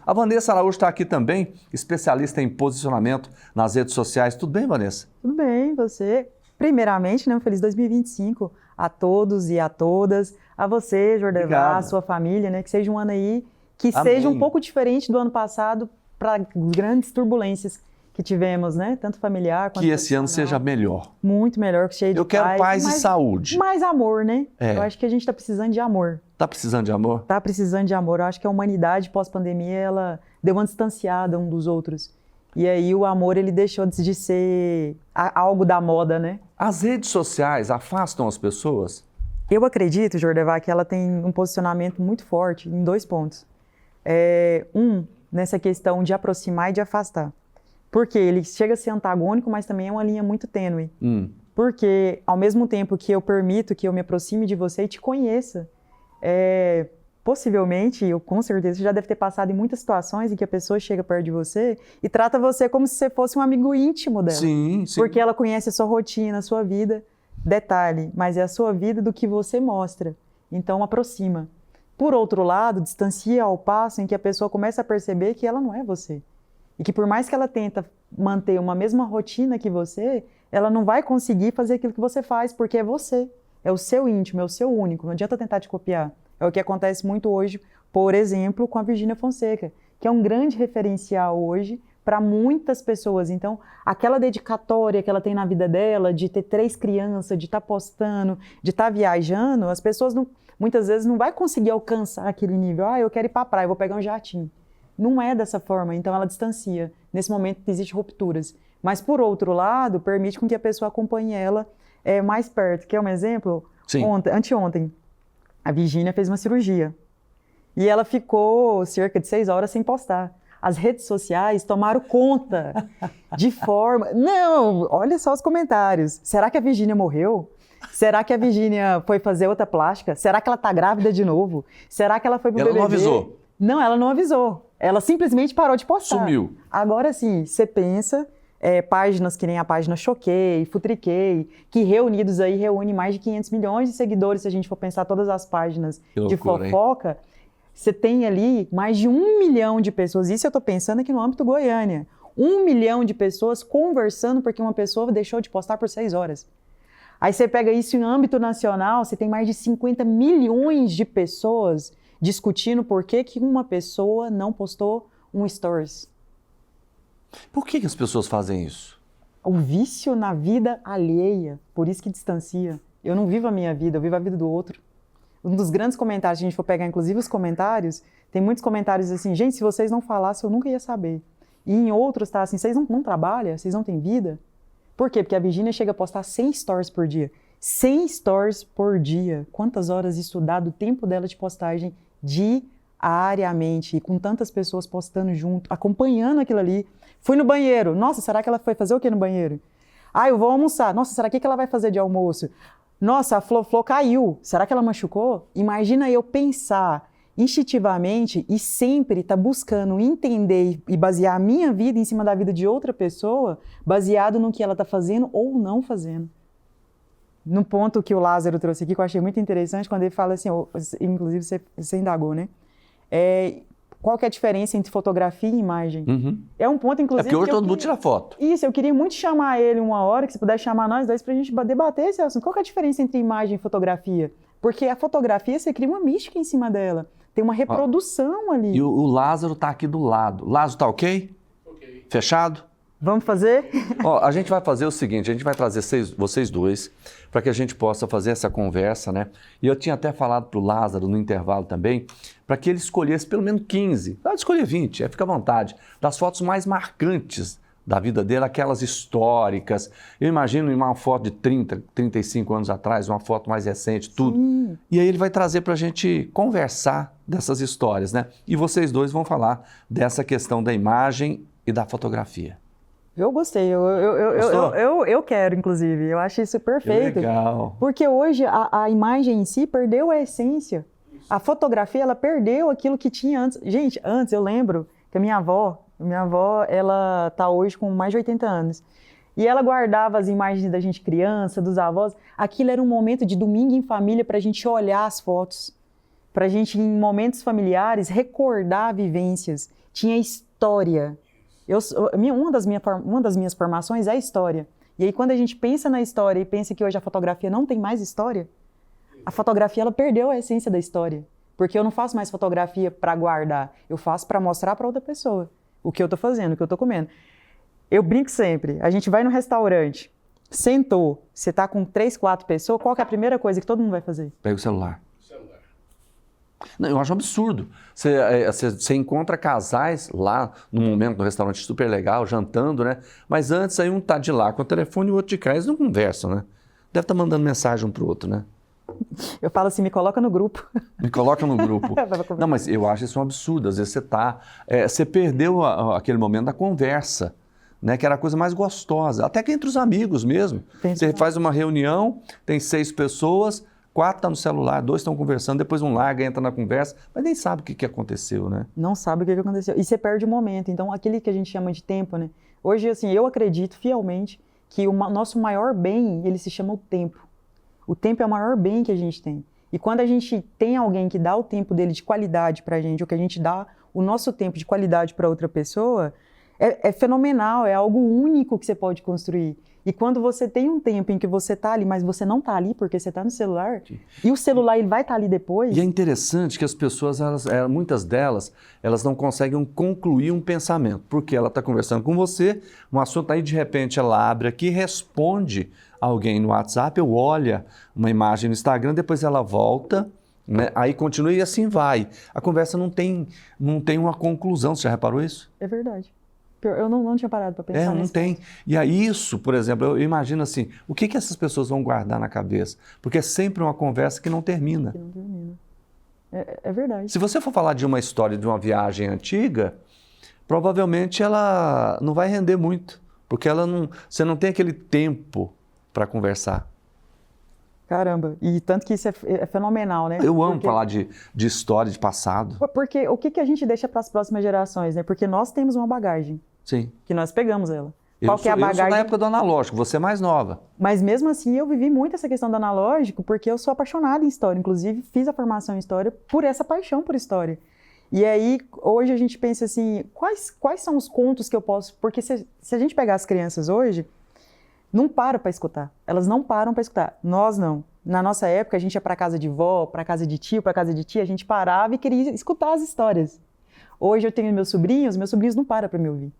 A Vanessa Araújo está aqui também, especialista em posicionamento nas redes sociais. Tudo bem, Vanessa? Tudo bem, você? Primeiramente, né, um feliz 2025 a todos e a todas. A você, Jordevá, a sua família, né? Que seja um ano aí que Amém. Seja um pouco diferente do ano passado para grandes turbulências que tivemos, né? Tanto familiar quanto que esse ano seja melhor. Muito melhor, cheio de Eu quero paz e saúde. Mais amor, né? É. Eu acho que a gente está precisando de amor. Tá precisando de amor? Tá precisando de amor. Eu acho que a humanidade pós-pandemia, ela deu uma distanciada um dos outros. E aí o amor, ele deixou de ser algo da moda, né? As redes sociais afastam as pessoas? Eu acredito, Jordevá, que ela tem um posicionamento muito forte em 2 pontos. Nessa questão de aproximar e de afastar. Porque ele chega a ser antagônico, mas também é uma linha muito tênue. Porque, ao mesmo tempo que eu permito que eu me aproxime de você e te conheça, possivelmente, eu com certeza, você já deve ter passado em muitas situações em que a pessoa chega perto de você e trata você como se você fosse um amigo íntimo dela. Sim. Porque ela conhece a sua rotina, a sua vida. Detalhe, mas é a sua vida do que você mostra. Então, aproxima. Por outro lado, distancia ao passo em que a pessoa começa a perceber que ela não é você. E que por mais que ela tenta manter uma mesma rotina que você, ela não vai conseguir fazer aquilo que você faz, porque é você. É o seu íntimo, é o seu único. Não adianta tentar te copiar. É o que acontece muito hoje, por exemplo, com a Virgínia Fonseca, que é um grande referencial hoje para muitas pessoas. Então, aquela dedicatória que ela tem na vida dela, de ter 3 crianças, de estar postando, de estar viajando, as pessoas muitas vezes não vai conseguir alcançar aquele nível. Eu quero ir para a praia, vou pegar um jatinho. Não é dessa forma, então ela distancia. Nesse momento existem rupturas. Mas, por outro lado, permite com que a pessoa acompanhe ela mais perto. Quer um exemplo? Sim. Anteontem, a Virgínia fez uma cirurgia. E ela ficou cerca de 6 horas sem postar. As redes sociais tomaram conta de forma... Não, olha só os comentários. Será que a Virgínia morreu? Será que a Virgínia foi fazer outra plástica? Será que ela tá grávida de novo? Será que ela foi pro BBB? Ela não avisou? Não, ela não avisou. Ela simplesmente parou de postar. Sumiu. Agora sim, você pensa, páginas que nem a página Choquei, Futriquei, que reunidos aí reúne mais de 500 milhões de seguidores, se a gente for pensar todas as páginas de fofoca, você tem ali mais de 1 milhão de pessoas. Isso eu tô pensando aqui no âmbito Goiânia. 1 milhão de pessoas conversando porque uma pessoa deixou de postar por 6 horas. Aí você pega isso em âmbito nacional, você tem mais de 50 milhões de pessoas discutindo por que uma pessoa não postou um stories. Por que as pessoas fazem isso? O vício na vida alheia, por isso que distancia. Eu não vivo a minha vida, eu vivo a vida do outro. Um dos grandes comentários, se a gente for pegar inclusive os comentários, tem muitos comentários assim, gente, se vocês não falassem, eu nunca ia saber. E em outros tá assim, vocês não trabalham? Vocês não têm vida? Por quê? Porque a Virgínia chega a postar 100 stories por dia. 100 stories por dia. Quantas horas estudado o tempo dela de postagem diariamente, e com tantas pessoas postando junto, acompanhando aquilo ali. Fui no banheiro. Nossa, será que ela foi fazer o que no banheiro? Eu vou almoçar. Nossa, será que ela vai fazer de almoço? Nossa, a Flo caiu. Será que ela machucou? Imagina eu pensar instintivamente e sempre estar buscando entender e basear a minha vida em cima da vida de outra pessoa, baseado no que ela está fazendo ou não fazendo. No ponto que o Lázaro trouxe aqui, que eu achei muito interessante, quando ele fala assim, inclusive você indagou, né? Qual que é a diferença entre fotografia e imagem? É um ponto, inclusive... porque hoje todo mundo tira foto. Isso, eu queria muito chamar ele uma hora, que se puder chamar nós dois, pra gente debater esse assunto. Qual que é a diferença entre imagem e fotografia? Porque a fotografia, você cria uma mística em cima dela. Tem uma reprodução ali. E o Lázaro tá aqui do lado. Lázaro, tá ok? Ok. Fechado? Vamos fazer? A gente vai fazer o seguinte, a gente vai trazer vocês dois para que a gente possa fazer essa conversa, né? E eu tinha até falado para o Lázaro no intervalo também, para que ele escolhesse pelo menos 15, pode escolher 20, fica à vontade, das fotos mais marcantes da vida dele, aquelas históricas. Eu imagino uma foto de 30, 35 anos atrás, uma foto mais recente, tudo. Sim. E aí ele vai trazer para a gente conversar dessas histórias, né? E vocês dois vão falar dessa questão da imagem e da fotografia. Eu gostei, eu quero, inclusive, eu acho isso perfeito. Que legal. Porque hoje a imagem em si perdeu a essência. A fotografia, ela perdeu aquilo que tinha antes. Gente, antes eu lembro que a minha avó, ela tá hoje com mais de 80 anos. E ela guardava as imagens da gente criança, dos avós. Aquilo era um momento de domingo em família para a gente olhar as fotos. Para a gente, em momentos familiares, recordar vivências tinha história. Uma das minhas formações é a história. E aí, quando a gente pensa na história e pensa que hoje a fotografia não tem mais história, a fotografia ela perdeu a essência da história. Porque eu não faço mais fotografia para guardar, eu faço para mostrar para outra pessoa o que eu tô fazendo, o que eu tô comendo. Eu brinco sempre, a gente vai no restaurante, sentou, você tá com 3, 4 pessoas, qual que é a primeira coisa que todo mundo vai fazer? Pega o celular. Não, eu acho um absurdo. Você encontra casais lá, num momento, no restaurante super legal, jantando, né? Mas antes aí um tá de lá com o telefone e o outro de cá, eles não conversam, né? Deve estar mandando mensagem um pro outro, né? Eu falo assim, me coloca no grupo. Me coloca no grupo. Não, mas eu acho isso um absurdo. Às vezes você perdeu aquele momento da conversa, né? Que era a coisa mais gostosa, até que entre os amigos mesmo. Você faz uma reunião, tem 6 pessoas, 4 estão no celular, 2 estão conversando, depois um larga, entra na conversa, mas nem sabe o que aconteceu, né? Não sabe o que aconteceu. E você perde o momento. Então, aquele que a gente chama de tempo, né? Hoje, assim, eu acredito fielmente que o nosso maior bem, ele se chama o tempo. O tempo é o maior bem que a gente tem. E quando a gente tem alguém que dá o tempo dele de qualidade pra gente, ou que a gente dá o nosso tempo de qualidade para outra pessoa, é fenomenal, é algo único que você pode construir. E quando você tem um tempo em que você está ali, mas você não está ali porque você está no celular, e o celular ele vai estar ali depois... E é interessante que as pessoas, muitas delas, elas não conseguem concluir um pensamento, porque ela está conversando com você, um assunto aí de repente ela abre aqui, responde alguém no WhatsApp, ou olha uma imagem no Instagram, depois ela volta, né? Aí continua e assim vai. A conversa não tem uma conclusão, você já reparou isso? É verdade. Eu não tinha parado para pensar nisso. Não tem. E aí isso, por exemplo, eu imagino assim, o que essas pessoas vão guardar na cabeça? Porque é sempre uma conversa que não termina. Que não termina. É verdade. Se você for falar de uma história de uma viagem antiga, provavelmente ela não vai render muito, porque você não tem aquele tempo para conversar. Caramba, e tanto que isso é fenomenal, né? Eu amo falar de história, de passado. Porque o que a gente deixa para as próximas gerações, né? Porque nós temos uma bagagem. Sim. Que nós pegamos ela. Qual que é a bagagem? Eu sou da época do analógico, você é mais nova. Mas mesmo assim eu vivi muito essa questão do analógico porque eu sou apaixonada em história. Inclusive fiz a formação em história por essa paixão por história. E aí hoje a gente pensa assim, quais são os contos que eu posso... Porque se a gente pegar as crianças hoje, não param para escutar. Elas não param para escutar. Nós não. Na nossa época a gente ia para casa de vó, para casa de tio, para casa de tia, a gente parava e queria escutar as histórias. Hoje eu tenho meus sobrinhos não param para me ouvir.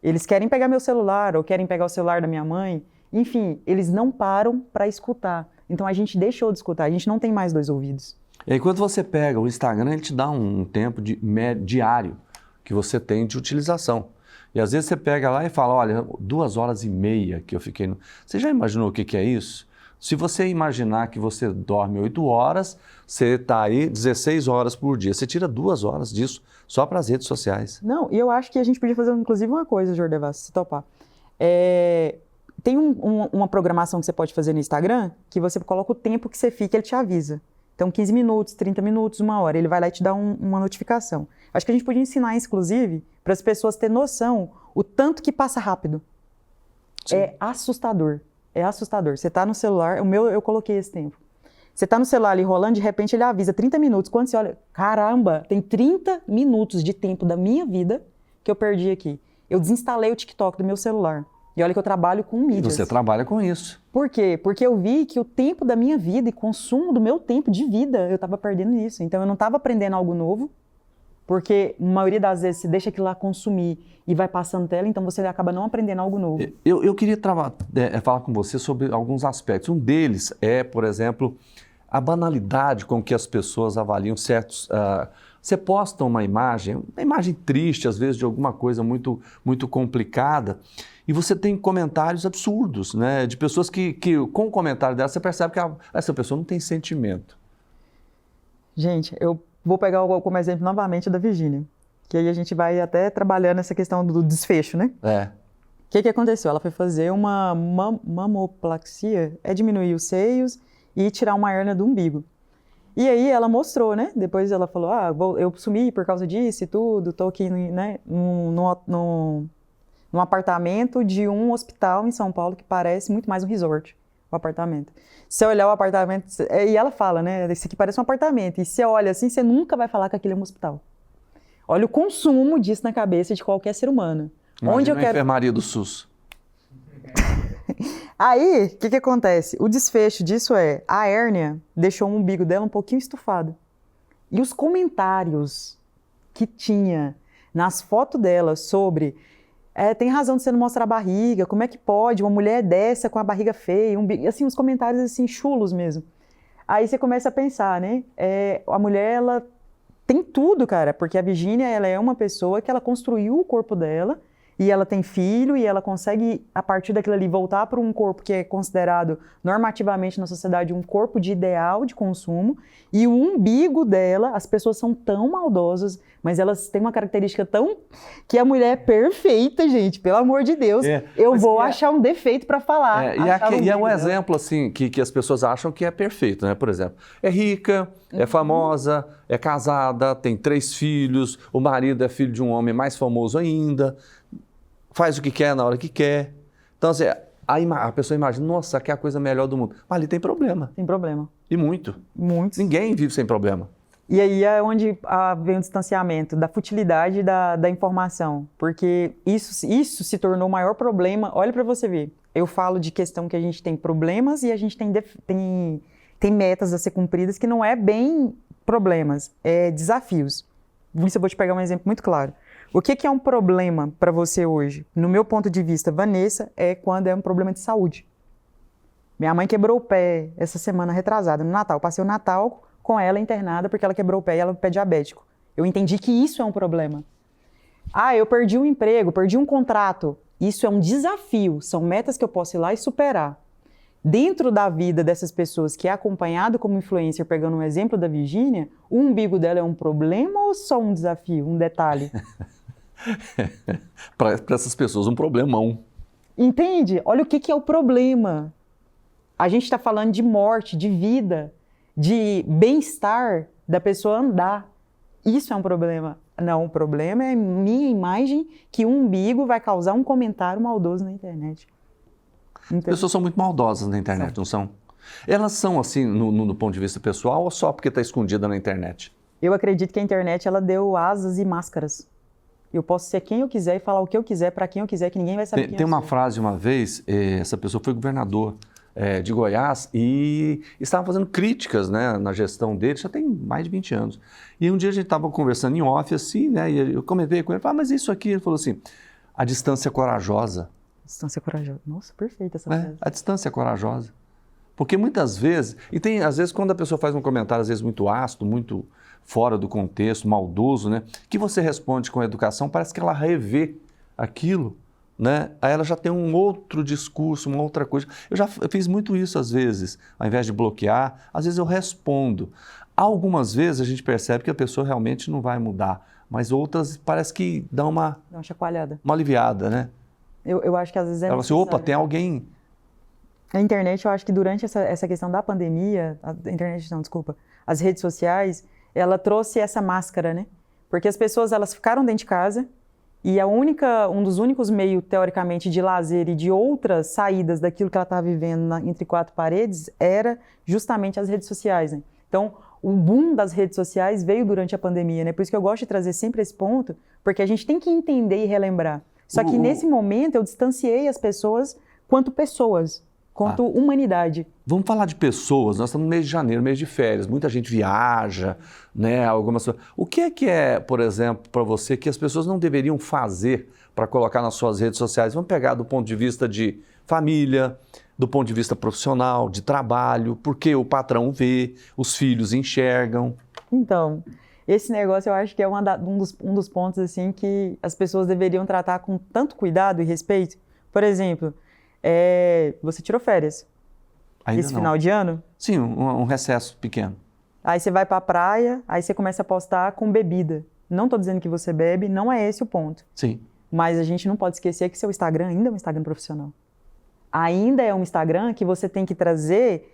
Eles querem pegar meu celular ou querem pegar o celular da minha mãe. Enfim, eles não param para escutar. Então a gente deixou de escutar, a gente não tem mais 2 ouvidos. E aí quando você pega o Instagram, ele te dá um tempo diário que você tem de utilização. E às vezes você pega lá e fala, olha, 2h30 que eu fiquei no... Você já imaginou o que é isso? Se você imaginar que você dorme 8 horas, você está aí 16 horas por dia. Você tira 2 horas disso só para as redes sociais. Não, e eu acho que a gente podia fazer inclusive uma coisa, Jordevas, se topar. Tem uma programação que você pode fazer no Instagram, que você coloca o tempo que você fica, ele te avisa. Então 15 minutos, 30 minutos, 1 hora, ele vai lá e te dá uma notificação. Acho que a gente podia ensinar, inclusive, para as pessoas terem noção o tanto que passa rápido. Sim. É assustador. É assustador. Você está no celular, eu coloquei esse tempo. Você está no celular ali rolando, de repente ele avisa 30 minutos. Quando você olha, caramba, tem 30 minutos de tempo da minha vida que eu perdi aqui. Eu desinstalei o TikTok do meu celular. E olha que eu trabalho com mídias. Você trabalha com isso. Por quê? Porque eu vi que o tempo da minha vida e consumo do meu tempo de vida, eu estava perdendo nisso. Então eu não estava aprendendo algo novo, porque a maioria das vezes você deixa aquilo lá consumir e vai passando tela, então você acaba não aprendendo algo novo. Eu queria falar com você sobre alguns aspectos. Um deles é, por exemplo, a banalidade com que as pessoas avaliam certos... Você posta uma imagem triste, às vezes, de alguma coisa muito, muito complicada, e você tem comentários absurdos, né? De pessoas que com o comentário dela, você percebe que essa pessoa não tem sentimento. Gente, eu vou pegar como exemplo novamente da Virgínia, que aí a gente vai até trabalhando essa questão do desfecho, né? O que aconteceu? Ela foi fazer uma mamoplaxia, diminuir os seios e tirar uma hérnia do umbigo. E aí ela mostrou, né? Depois ela falou, eu sumi por causa disso e tudo, tô aqui, né, num apartamento de um hospital em São Paulo que parece muito mais um resort, o apartamento. Se você olhar o apartamento, e ela fala, né, isso aqui parece um apartamento, e se você olha assim, você nunca vai falar que aquilo é um hospital. Olha o consumo disso na cabeça de qualquer ser humano. Imagina Onde eu a quero... enfermaria do SUS. Aí, o que acontece? O desfecho disso é, a hérnia deixou o umbigo dela um pouquinho estufado. E os comentários que tinha nas fotos dela sobre tem razão de você não mostrar a barriga, como é que pode uma mulher dessa com a barriga feia, assim, uns comentários assim, chulos mesmo. Aí você começa a pensar, né? A mulher, ela tem tudo, cara, porque a Virgínia, ela é uma pessoa que ela construiu o corpo dela, e ela tem filho, e ela consegue, a partir daquilo ali, voltar para um corpo que é considerado normativamente na sociedade um corpo de ideal de consumo, e o umbigo dela, as pessoas são tão maldosas, mas elas têm uma característica tão... que a mulher é perfeita, gente, pelo amor de Deus, eu vou achar um defeito para falar. E é um exemplo, assim, que as pessoas acham que é perfeito, né? Por exemplo, é rica, é famosa, é casada, tem 3 filhos, o marido é filho de um homem mais famoso ainda, faz o que quer na hora que quer. Então, assim, a pessoa imagina, nossa, que é a coisa melhor do mundo. Mas ali tem problema. Tem problema. E muito. Muitos. Ninguém vive sem problema. E aí é onde vem o distanciamento da futilidade da informação. Porque isso se tornou o maior problema. Olha para você ver. Eu falo de questão que a gente tem problemas e a gente tem metas a ser cumpridas que não é bem problemas, é desafios. Isso eu vou te pegar um exemplo muito claro. O que é um problema para você hoje? No meu ponto de vista, Vanessa, é quando é um problema de saúde. Minha mãe quebrou o pé essa semana retrasada, no Natal. Eu passei o Natal com ela internada porque ela quebrou o pé e ela é pé diabético. Eu entendi que isso é um problema. Eu perdi um emprego, perdi um contrato. Isso é um desafio, são metas que eu posso ir lá e superar. Dentro da vida dessas pessoas que é acompanhado como influencer, pegando um exemplo da Virgínia, o umbigo dela é um problema ou só um desafio, um detalhe? Para essas pessoas, um problemão. Entende? Olha o que é o problema. A gente está falando de morte, de vida, de bem-estar da pessoa andar. Isso é um problema. Não, o problema é minha imagem que um umbigo vai causar um comentário maldoso na internet. As pessoas são muito maldosas na internet, não são? Elas são assim no ponto de vista pessoal ou só porque está escondida na internet? Eu acredito que a internet ela deu asas e máscaras. Eu posso ser quem eu quiser e falar o que eu quiser para quem eu quiser, que ninguém vai saber quem eu sou. Tem uma frase uma vez, essa pessoa foi governador de Goiás e estava fazendo críticas, né, na gestão dele, já tem mais de 20 anos. E um dia a gente estava conversando em off assim, né, e eu comentei com ele, mas isso aqui, ele falou assim, a distância é corajosa. Distância corajosa. Nossa, perfeita essa frase. A distância é corajosa. Porque muitas vezes, às vezes quando a pessoa faz um comentário, às vezes muito ácido, muito fora do contexto, maldoso, né, que você responde com educação, parece que ela revê aquilo, né, aí ela já tem um outro discurso, uma outra coisa. Eu fiz muito isso às vezes, ao invés de bloquear, às vezes eu respondo. Algumas vezes a gente percebe que a pessoa realmente não vai mudar, mas outras parece que dão uma chacoalhada. Uma aliviada, né? Eu acho que às vezes ela fala assim, opa, tem alguém... A internet, eu acho que durante essa questão da pandemia, as redes sociais, ela trouxe essa máscara, né? Porque as pessoas, elas ficaram dentro de casa e um dos únicos meios, teoricamente, de lazer e de outras saídas daquilo que ela estava vivendo entre 4 paredes era justamente as redes sociais, né? Então, o boom das redes sociais veio durante a pandemia, né? Por isso que eu gosto de trazer sempre esse ponto, porque a gente tem que entender e relembrar. Só que nesse momento eu distanciei as pessoas quanto humanidade. Vamos falar de pessoas, nós estamos no mês de janeiro, mês de férias, muita gente viaja, né, algumas coisas. O que é, por exemplo, para você, que as pessoas não deveriam fazer para colocar nas suas redes sociais? Vamos pegar do ponto de vista de família, do ponto de vista profissional, de trabalho, porque o patrão vê, os filhos enxergam. Então, esse negócio eu acho que é um dos pontos assim, que as pessoas deveriam tratar com tanto cuidado e respeito. Por exemplo... você tirou férias esse final de ano? Sim, um recesso pequeno. Aí você vai para a praia, aí você começa a postar com bebida. Não estou dizendo que você bebe, não é esse o ponto. Sim. Mas a gente não pode esquecer que seu Instagram ainda é um Instagram profissional. Ainda é um Instagram que você tem que trazer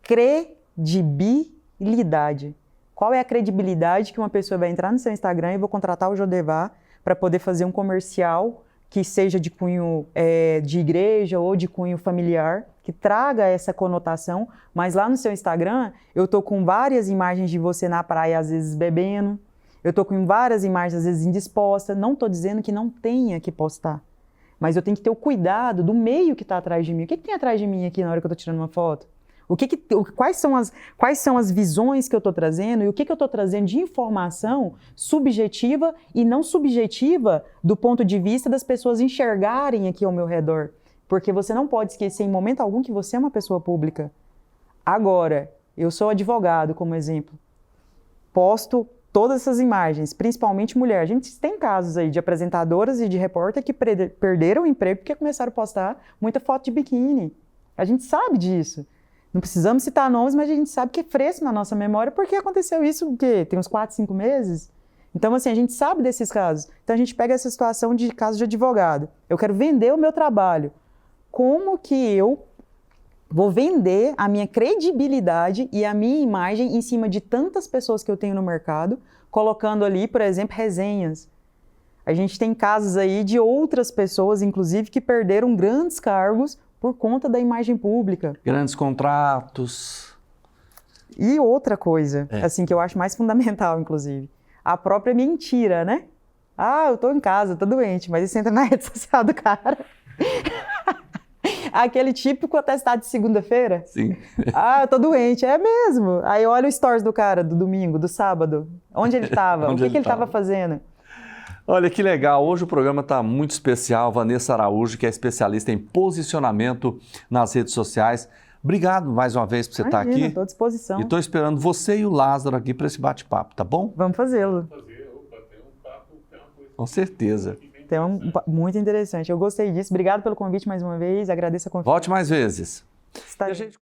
credibilidade. Qual é a credibilidade que uma pessoa vai entrar no seu Instagram e vou contratar o Jodevar para poder fazer um comercial que seja de cunho de igreja ou de cunho familiar, que traga essa conotação, mas lá no seu Instagram eu tô com várias imagens de você na praia, às vezes bebendo, Eu estou com várias imagens, às vezes, indispostas. Não estou dizendo que não tenha que postar. Mas eu tenho que ter o cuidado do meio que está atrás de mim. O que tem atrás de mim aqui na hora que eu estou tirando uma foto? Quais são as visões que eu estou trazendo e o que eu estou trazendo de informação subjetiva e não subjetiva do ponto de vista das pessoas enxergarem aqui ao meu redor. Porque você não pode esquecer em momento algum que você é uma pessoa pública. Agora, eu sou advogado, como exemplo. Posto todas essas imagens, principalmente mulher. A gente tem casos aí de apresentadoras e de repórter que perderam o emprego porque começaram a postar muita foto de biquíni. A gente sabe disso. Não precisamos citar nomes, mas a gente sabe que é fresco na nossa memória porque aconteceu isso, o quê? Tem uns 4, 5 meses? Então, assim, a gente sabe desses casos. Então, a gente pega essa situação de caso de advogado. Eu quero vender o meu trabalho. Como que eu vou vender a minha credibilidade e a minha imagem em cima de tantas pessoas que eu tenho no mercado, colocando ali, por exemplo, resenhas. A gente tem casos aí de outras pessoas, inclusive, que perderam grandes cargos por conta da imagem pública. Grandes contratos. E outra coisa, assim, que eu acho mais fundamental, inclusive, a própria mentira, né? Ah, eu tô em casa, tô doente, mas isso entra na rede social do cara. Aquele típico atestado de segunda-feira. Sim. Ah, eu tô doente, é mesmo. Aí olha o stories do cara, do domingo, do sábado. Onde ele estava? O que ele estava fazendo? Olha que legal, hoje o programa está muito especial. Vanessa Araújo, que é especialista em posicionamento nas redes sociais. Obrigado mais uma vez por você estar aqui. Estou à disposição. E estou esperando você e o Lázaro aqui para esse bate-papo, tá bom? Vamos fazê-lo. Com certeza. Então, muito interessante. Eu gostei disso. Obrigado pelo convite mais uma vez. Agradeço a confiança. Volte mais vezes. Está...